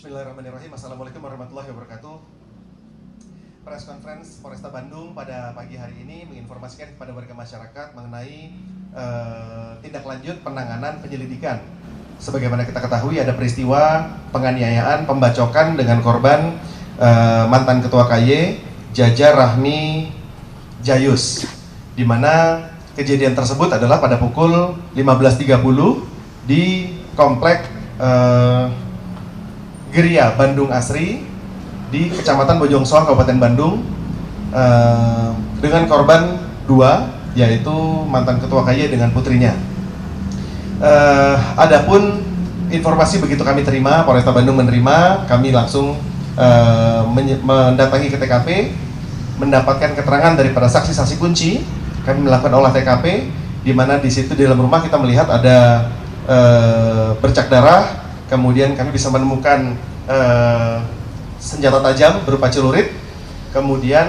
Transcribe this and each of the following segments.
Bismillahirrahmanirrahim. Assalamualaikum warahmatullahi wabarakatuh. Press Conference Polresta Bandung pada pagi hari ini menginformasikan kepada warga masyarakat mengenai tindak lanjut penanganan penyelidikan. Sebagaimana kita ketahui ada peristiwa penganiayaan, pembacokan dengan korban mantan Ketua KY Jaja Rahmi Jayus, di mana kejadian tersebut adalah pada pukul 15.30 di komplek Geria Bandung Asri di Kecamatan Bojongsoang Kabupaten Bandung, dengan korban dua, yaitu mantan Ketua KY dengan putrinya. Adapun informasi begitu kami terima, Polresta Bandung menerima, kami langsung mendatangi ke TKP, mendapatkan keterangan daripada saksi-saksi kunci. Kami melakukan olah TKP, di mana di situ di dalam rumah kita melihat ada bercak darah. Kemudian kami bisa menemukan senjata tajam berupa celurit. Kemudian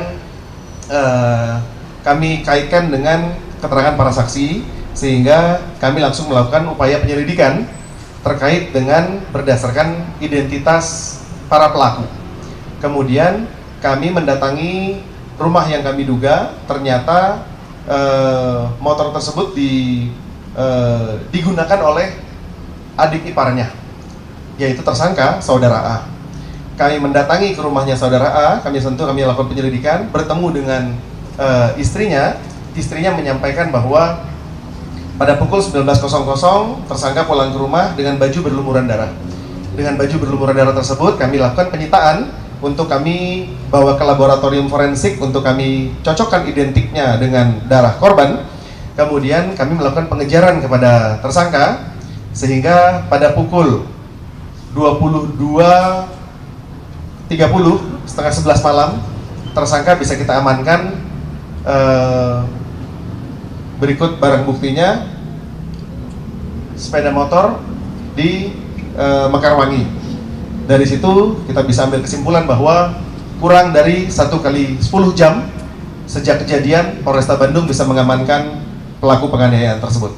kami kaitkan dengan keterangan para saksi, sehingga kami langsung melakukan upaya penyelidikan terkait dengan berdasarkan identitas para pelaku. Kemudian kami mendatangi rumah yang kami duga ternyata motor tersebut digunakan oleh adik iparnya, yaitu tersangka saudara A. Kami mendatangi ke rumahnya saudara A, kami lakukan penyelidikan, bertemu dengan istrinya. Istrinya menyampaikan bahwa pada pukul 19.00 tersangka pulang ke rumah dengan baju berlumuran darah. Dengan baju berlumuran darah tersebut kami lakukan penyitaan untuk kami bawa ke laboratorium forensik untuk kami cocokkan identiknya dengan darah korban. Kemudian kami melakukan pengejaran kepada tersangka, sehingga pada pukul 22.30, setengah 11 malam, tersangka bisa kita amankan. Berikut barang buktinya, sepeda motor di Mekarwangi. Dari situ kita bisa ambil kesimpulan bahwa kurang dari 1 kali 10 jam sejak kejadian, Polresta Bandung bisa mengamankan pelaku penganiayaan tersebut.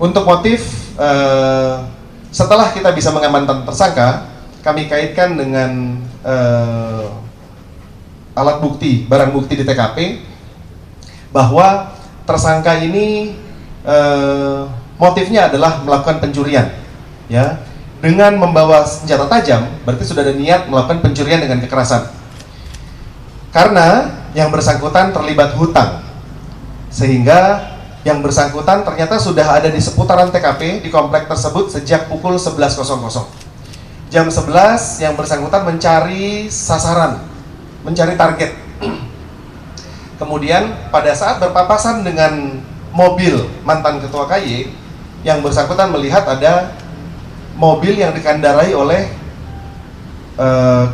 Untuk motif, setelah kita bisa mengamankan tersangka, kami kaitkan dengan alat bukti, barang bukti di TKP, bahwa tersangka ini motifnya adalah melakukan pencurian, ya, dengan membawa senjata tajam. Berarti sudah ada niat melakukan pencurian dengan kekerasan. Karena yang bersangkutan terlibat hutang, sehingga yang bersangkutan ternyata sudah ada di seputaran TKP di komplek tersebut sejak pukul 11.00. Jam 11 yang bersangkutan mencari sasaran, mencari target. Kemudian pada saat berpapasan dengan mobil mantan Ketua KY, yang bersangkutan melihat ada mobil yang dikendarai oleh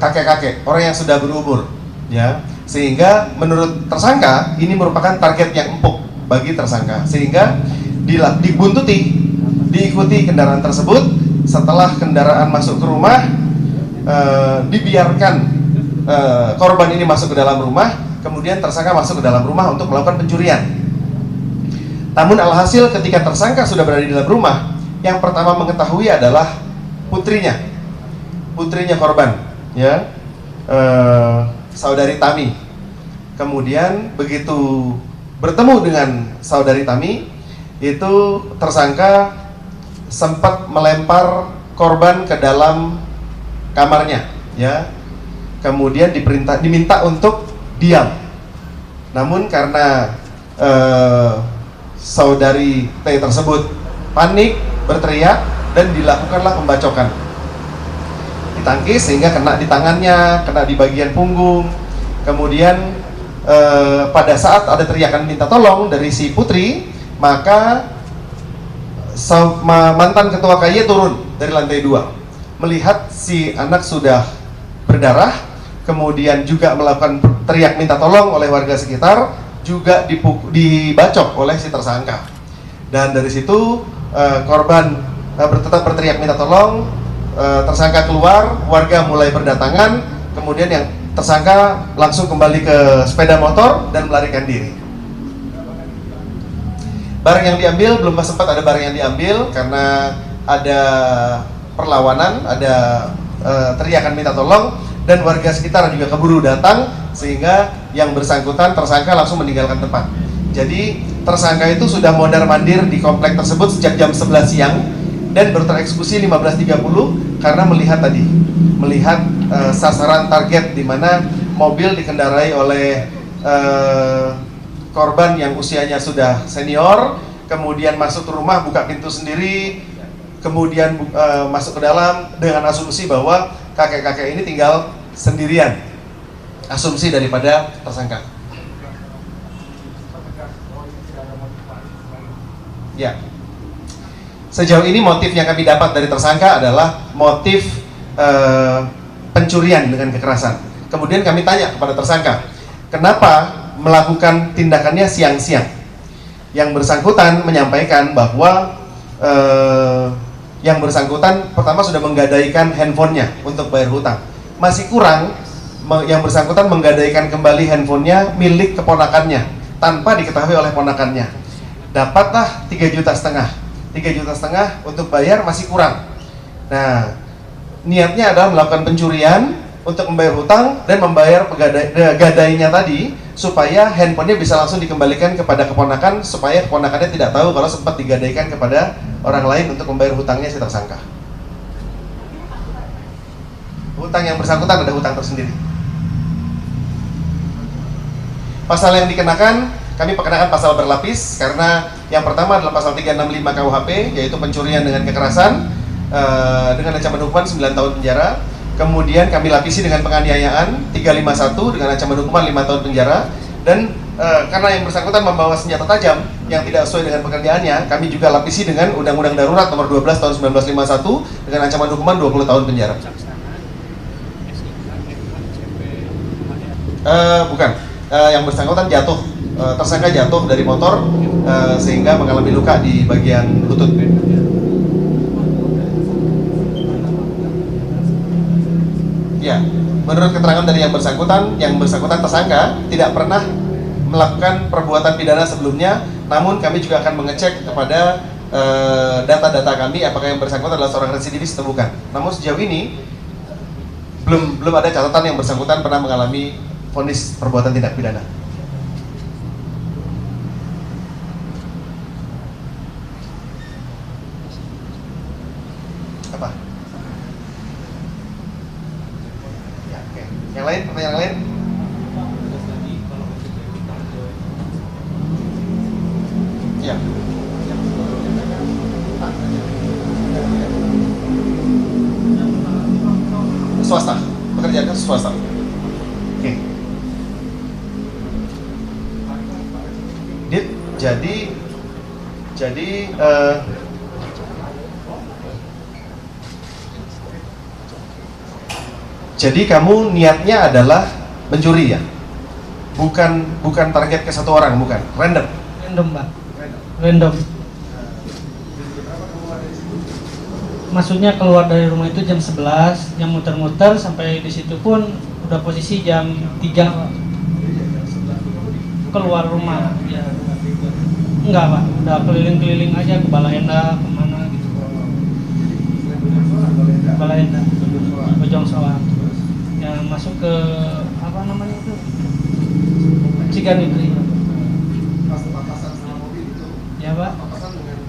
kakek-kakek, orang yang sudah berumur, ya. Sehingga menurut tersangka ini merupakan target yang empuk bagi tersangka, sehingga diikuti kendaraan tersebut. Setelah kendaraan masuk ke rumah, dibiarkan korban ini masuk ke dalam rumah. Kemudian tersangka masuk ke dalam rumah untuk melakukan pencurian. Namun alhasil ketika tersangka sudah berada di dalam rumah, yang pertama mengetahui adalah putrinya korban, ya, saudari Tami. Kemudian begitu bertemu dengan saudari Tami, itu tersangka sempat melempar korban ke dalam kamarnya, ya. Kemudian diminta untuk diam. Namun karena saudari T tersebut panik, berteriak, dan dilakukanlah pembacokan. Ditangkis sehingga kena di tangannya, kena di bagian punggung. Kemudian pada saat ada teriakan minta tolong dari si putri, maka mantan Ketua KY turun dari lantai 2, melihat si anak sudah berdarah, kemudian juga melakukan teriak minta tolong oleh warga sekitar, juga dibacok oleh si tersangka. Dan dari situ korban tetap berteriak minta tolong, tersangka keluar, warga mulai berdatangan, kemudian yang tersangka langsung kembali ke sepeda motor dan melarikan diri. Barang yang diambil, belum sempat ada barang yang diambil karena ada perlawanan, ada teriakan minta tolong, dan warga sekitar juga keburu datang sehingga yang bersangkutan tersangka langsung meninggalkan tempat. Jadi tersangka itu sudah mondar-mandir di komplek tersebut sejak jam 11 siang dan baru tereksekusi 15.30 karena melihat sasaran target di mana mobil dikendarai oleh korban yang usianya sudah senior, kemudian masuk ke rumah, buka pintu sendiri, kemudian masuk ke dalam dengan asumsi bahwa kakek-kakek ini tinggal sendirian. Asumsi daripada tersangka. Ya. Sejauh ini motif yang kami dapat dari tersangka adalah motif pencurian dengan kekerasan. Kemudian kami tanya kepada tersangka, kenapa melakukan tindakannya siang-siang? Yang bersangkutan menyampaikan bahwa yang bersangkutan pertama sudah menggadaikan handphonenya untuk bayar hutang. Masih kurang, yang bersangkutan menggadaikan kembali handphonenya milik keponakannya tanpa diketahui oleh ponakannya. Dapatlah 3,5 juta. 3,5 juta untuk bayar masih kurang. Nah, niatnya adalah melakukan pencurian untuk membayar hutang dan membayar gadainya tadi supaya handphonenya bisa langsung dikembalikan kepada keponakan, supaya keponakannya tidak tahu kalau sempat digadaikan kepada orang lain untuk membayar hutangnya si tersangka. Hutang yang bersangkutan ada hutang tersendiri. Pasal yang dikenakan, kami perkenakan pasal berlapis karena yang pertama adalah pasal 365 KUHP, yaitu pencurian dengan kekerasan dengan ancaman hukuman 9 tahun penjara. Kemudian kami lapisi dengan penganiayaan 351 dengan ancaman hukuman 5 tahun penjara. Dan karena yang bersangkutan membawa senjata tajam yang tidak sesuai dengan pekerjaannya, kami juga lapisi dengan Undang-Undang Darurat Nomor 12 Tahun 1951 dengan ancaman hukuman 20 tahun penjara. Bukan, yang bersangkutan jatuh, tersangka jatuh dari motor sehingga mengalami luka di bagian lutut. Ya, menurut keterangan dari yang bersangkutan tersangka tidak pernah melakukan perbuatan pidana sebelumnya, namun kami juga akan mengecek kepada data-data kami apakah yang bersangkutan adalah seorang residivis atau bukan. Namun sejauh ini belum ada catatan yang bersangkutan pernah mengalami vonis perbuatan tindak pidana. Apa? Ya, oke. Yang lain, pertanyaan lain? Ya. Swasta, pekerjaan swasta. Oke. Jadi kamu niatnya adalah mencuri ya? Bukan target ke satu orang, bukan? Random, Pak. Random. Maksudnya keluar dari rumah itu jam 11, yang muter-muter sampai di situ pun udah posisi jam 3, Pak. Keluar rumah, ya. Enggak, Pak. Udah keliling-keliling aja ke Balaenda, kemana gitu. Balaenda, Bojong Soang. Ya masuk ke apa namanya itu? Cigan itu. Ya. Papasan sama mobil itu. Ya, Pak. Papasan dengan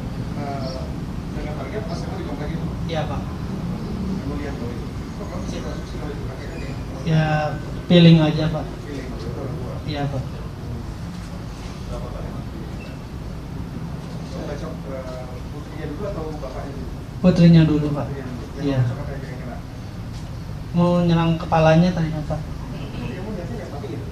target pas kamu di komplek itu. Iya, Pak. Kamu lihat bahwa itu. Kok kamu bisa asumsi kalau itu pakai kan ya? Ya feeling aja, Pak. Feeling maksudnya orang tua. Iya, Pak. Berapa kali? Kamu bacok putrinya dulu atau bapaknya dulu? Putrinya dulu, Pak. Iya. Yang bacok apa yang kena? Mau nyerang kepalanya tadi, Pak. Kamu niatnya nggak mati gitu?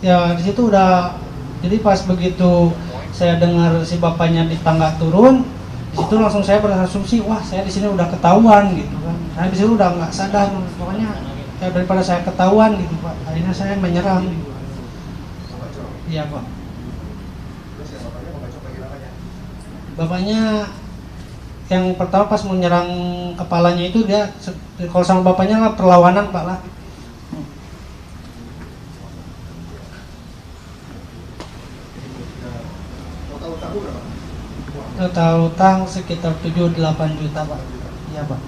Ya di situ udah, jadi pas begitu saya dengar si bapaknya di tangga turun, di situ langsung saya berasumsi, wah saya di sini udah ketahuan gitu kan. Saya di sini udah nggak sadar, pokoknya ya, daripada saya ketahuan gitu, Pak. Akhirnya saya menyerang. Iya, Pak. Terus yang bapaknya membacok bagian apanya? Bapaknya yang pertama pas menyerang kepalanya itu dia, kalau sama bapaknya lah perlawanan, Pak lah. Total utangmu berapa? Total utang sekitar 7-8 juta Pak. Iya Pak.